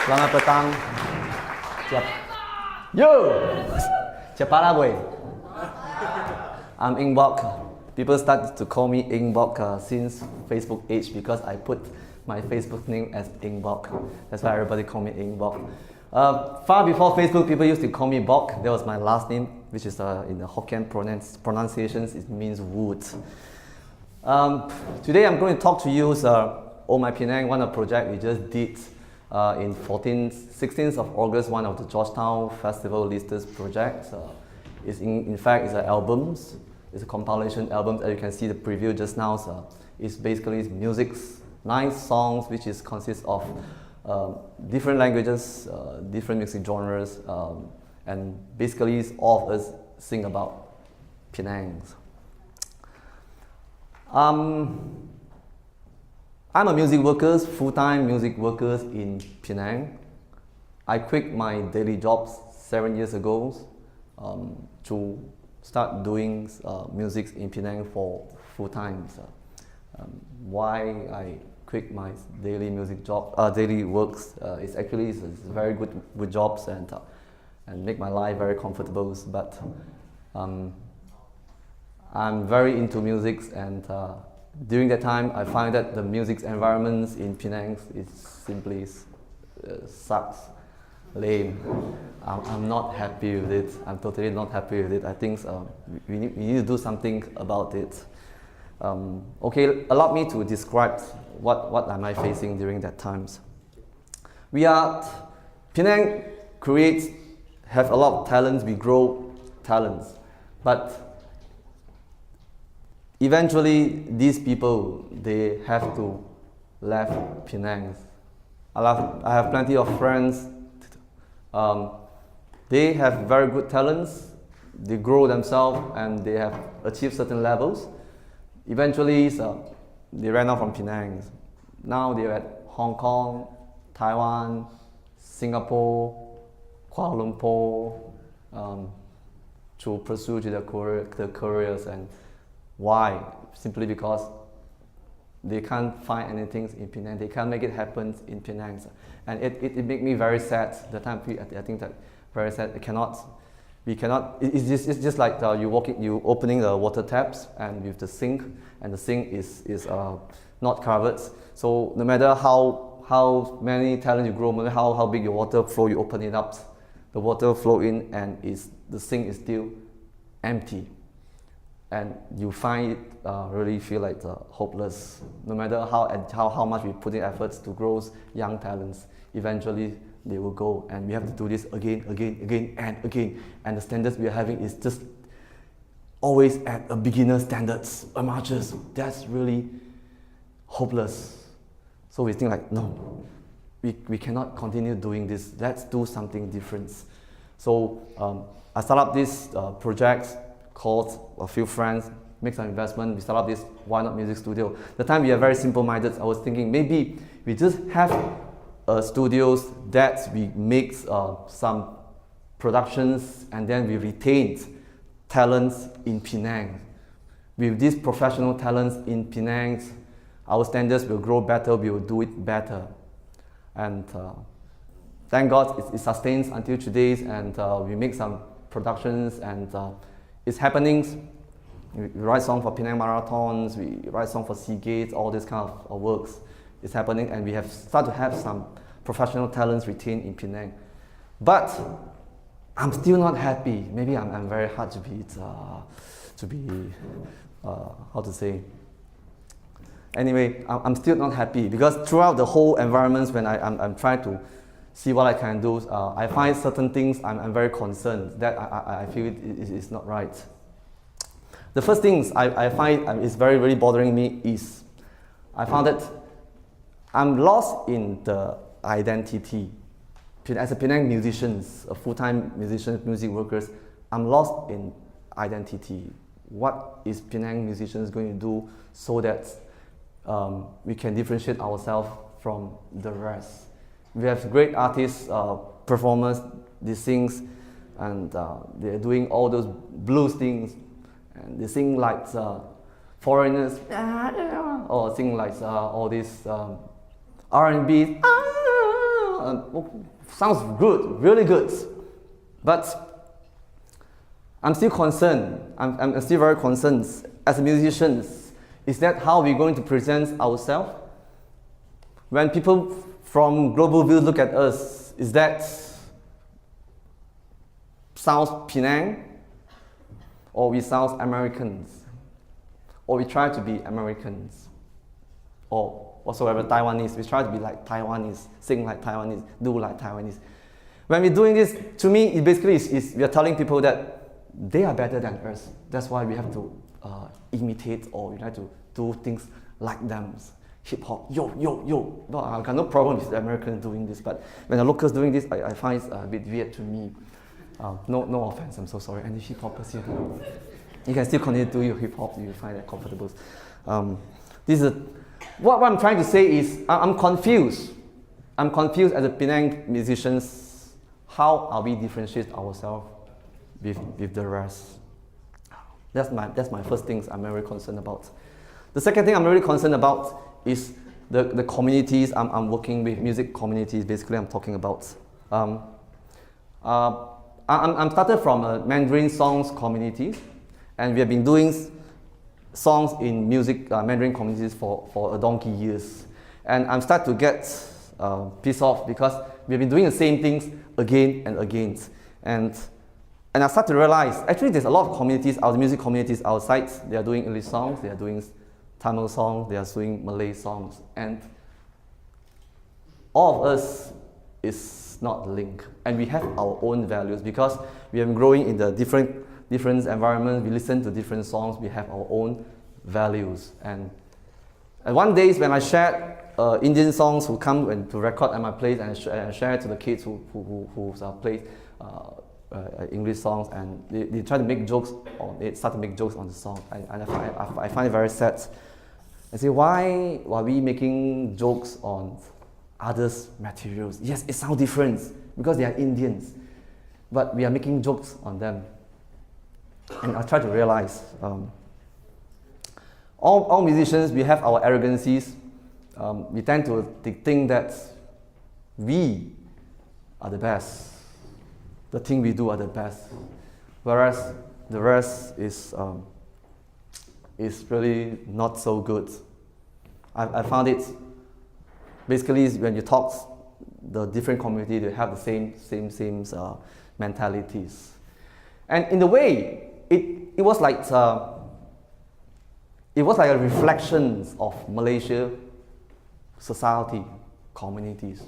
Selamat petang. Yo! Siapa lah boy? I'm Engbok. People start to call me Engbok since Facebook age because I put my Facebook name as Engbok. That's why everybody call me Engbok. Far before Facebook, people used to call me Bok. That was my last name, which is in the Hokkien pronunciations, it means wood. Today I'm going to talk to you on my Penang, one of the project we just did in 16th of August, one of the Georgetown Festival Listers projects. In fact, it's an albums. It's a compilation album. As you can see the preview just now. It's basically music, 9 songs, which consists of different languages, different music genres, and basically all of us sing about Penang. I'm a music worker, full-time music worker in Penang. I quit my daily jobs 7 years ago to start doing music in Penang for full-time. Why I quit my daily music job, daily works, it's a very good jobs and make my life very comfortable. But I'm very into music, and during that time I find that the music environments in Penang is simply sucks, lame. I'm not happy with it. I'm totally not happy with it. I think we need to do something about it. Okay, allow me to describe what am I facing during that times. Penang have a lot of talents, we grow talents, but eventually these people, they have to leave Penang. I have plenty of friends, they have very good talents, they grow themselves and they have achieved certain levels. Eventually, they ran out from Penang. Now they're at Hong Kong, Taiwan, Singapore, Kuala Lumpur to pursue their careers. And why? Simply because they can't find anything in Penang. They can't make it happen in Penang. And it made me very sad. The time I think that very sad. We cannot. It's just like you opening the water taps and with the sink, and the sink is not covered. So no matter how many talent you grow, no matter how big your water flow, you open it up, the water flow in, and the sink is still empty, and you find it really feel like hopeless. No matter how much we put in efforts to grow young talents, eventually they will go, and we have to do this again and again. And the standards we are having is just always at a beginner standards, amateurs. That's really hopeless. So we think like, no, we cannot continue doing this. Let's do something different. So I started up this project, called a few friends, make some investment. We started up this Why Not Music Studio. The time we are very simple-minded. I was thinking maybe we just have studios that we make some productions, and then we retained talents in Penang. With these professional talents in Penang, our standards will grow better, we will do it better. And thank God it sustains until today, and we make some productions, and it's happening. We write songs for Penang Marathons, we write songs for Seagates, all this kind of works is happening, and we have started to have some professional talents retained in Penang. But I'm still not happy. Maybe I'm very hard to be how to say. Anyway, I'm still not happy because throughout the whole environments, when I'm trying to see what I can do, I find certain things I'm very concerned that I feel it's not right. The first things I find is very, very bothering me is I found that I'm lost in the identity. As a Penang musicians, a full-time musicians, music workers, I'm lost in identity. What is Penang musicians going to do so that we can differentiate ourselves from the rest? We have great artists, performers, they sing, and they're doing all those blues things, and they sing like foreigners, or sing like all these R&B, sounds good, really good. But I'm still concerned. I'm still very concerned as musicians. Is that how we're going to present ourselves? When people from global view look at us, is that sounds Penang? Or we sound Americans? Or we try to be Americans? Or whatsoever Taiwanese, we try to be like Taiwanese, sing like Taiwanese, do like Taiwanese. When we're doing this, to me, it basically is we are telling people that they are better than us. That's why we have to imitate, or we have to do things like them. Hip hop, yo, yo, yo. No, I got no problem with the Americans doing this, but when the locals doing this, I find it a bit weird to me. No offense, I'm so sorry. Any hip hoppers here? You can still continue to do your hip hop if you find that comfortable. What I'm trying to say is I'm confused. I'm confused as a Penang musicians. How are we differentiate ourselves with the rest? That's my first things I'm very concerned about. The second thing I'm very concerned about is the communities I'm working with, music communities. Basically, I'm talking about. I'm started from a Mandarin songs community, and we have been doing songs in music Mandarin communities for a donkey years. And I'm start to get pissed off because we've been doing the same things again and again. And I start to realize, actually there's a lot of communities, our music communities outside, they are doing English songs, they are doing Tamil songs, they are doing Malay songs. And all of us is not linked. And we have our own values because we are growing in the different environments, we listen to different songs, we have our own values. And one day when I shared Indian songs who come to record at my place and share to the kids who play English songs, and they try to make jokes, or they start to make jokes on the song. I find it very sad. I say, why are we making jokes on others' materials? Yes, it sounds different because they are Indians, but we are making jokes on them. And I try to realize, all musicians, we have our arrogancies. We tend to think that we are the best. The thing we do are the best. Whereas the rest is really not so good. I found it, basically when you talk, the different community, they have the same mentalities. And in a way, it was like a reflection of Malaysia society, communities.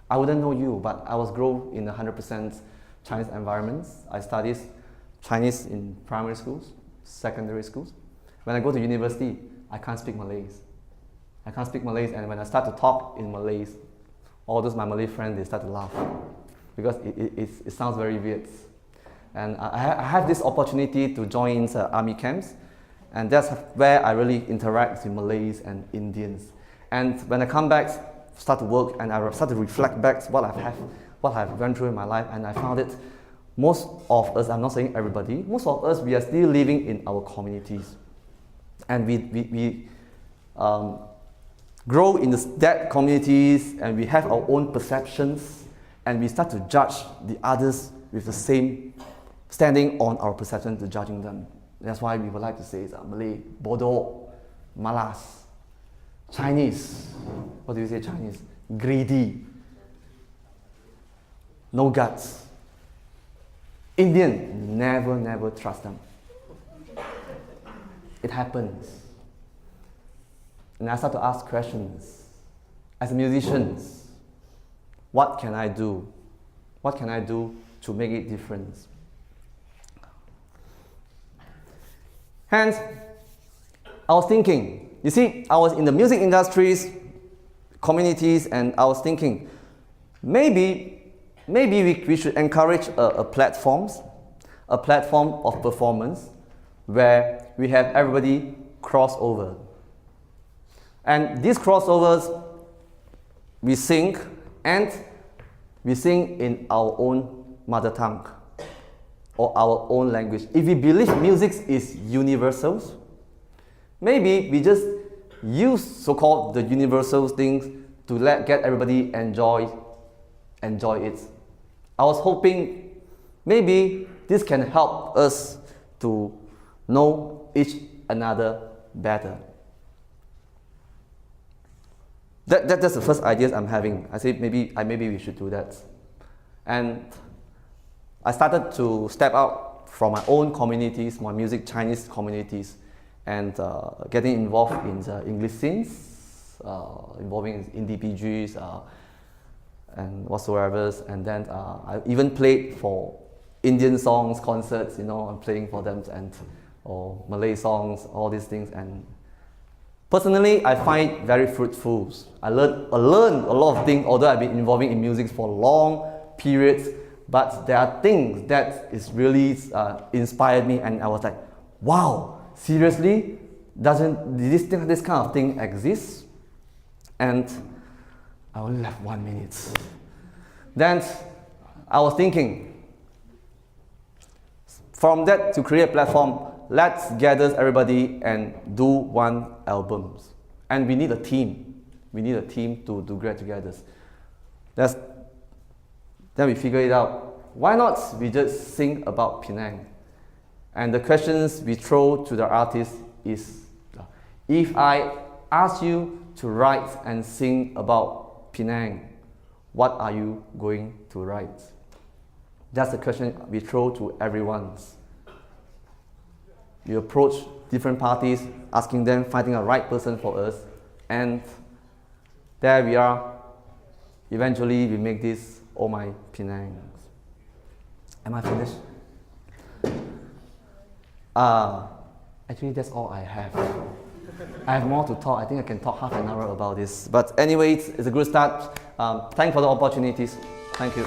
I wouldn't know you, but I was grown in a 100% Chinese environments. I studied Chinese in primary schools, secondary schools. When I go to university, I can't speak Malays. And when I start to talk in Malays, all those my Malay friends, they start to laugh because it sounds very weird. And I have this opportunity to join army camps, and that's where I really interact with Malays and Indians. And when I come back, start to work, and I start to reflect back what I've gone through in my life, and I found it, most of us, I'm not saying everybody, most of us, we are still living in our communities. And we grow in that communities, and we have our own perceptions, and we start to judge the others with the same standing on our perception to judging them. That's why we would like to say Malay, Bodoh, Malas, Chinese. What do you say Chinese? Greedy. No guts. Indian, never trust them. It happens. And I start to ask questions. As a musician, what can I do? What can I do to make it different? Hence, I was thinking, you see, I was in the music industries, communities, and I was thinking, maybe we should encourage a platform of performance where we have everybody cross over. And these crossovers, we sing in our own mother tongue or our own language. If we believe music is universal, maybe we just use so-called the universal things to get everybody enjoy it. I was hoping maybe this can help us to know each another better. That's the first ideas I'm having. I say maybe we should do that. And I started to step out from my own communities, my music Chinese communities, and getting involved in the English scenes, involving in DPGs and whatsoever. And then I even played for Indian songs concerts, I'm playing for them, or Malay songs, all these things. And personally, I find it very fruitful. I learned a lot of things, although I've been involving in music for long periods, but there are things that is really inspired me, and I was like, wow, seriously? Doesn't this kind of thing exist? And I only have 1 minute. Then I was thinking, from that to create a platform, let's gather everybody and do one album. And we need a team. We need a team to get together. Then we figure it out. Why not we just sing about Penang? And the questions we throw to the artist is, if I ask you to write and sing about Penang, what are you going to write? That's the question we throw to everyone. We approach different parties, asking them, finding a right person for us, and there we are. Eventually, we make this Oh My Penang. Am I finished? Actually, that's all I have. I have more to talk. I think I can talk half an hour about this. But anyway, it's a good start. Thanks for the opportunities. Thank you.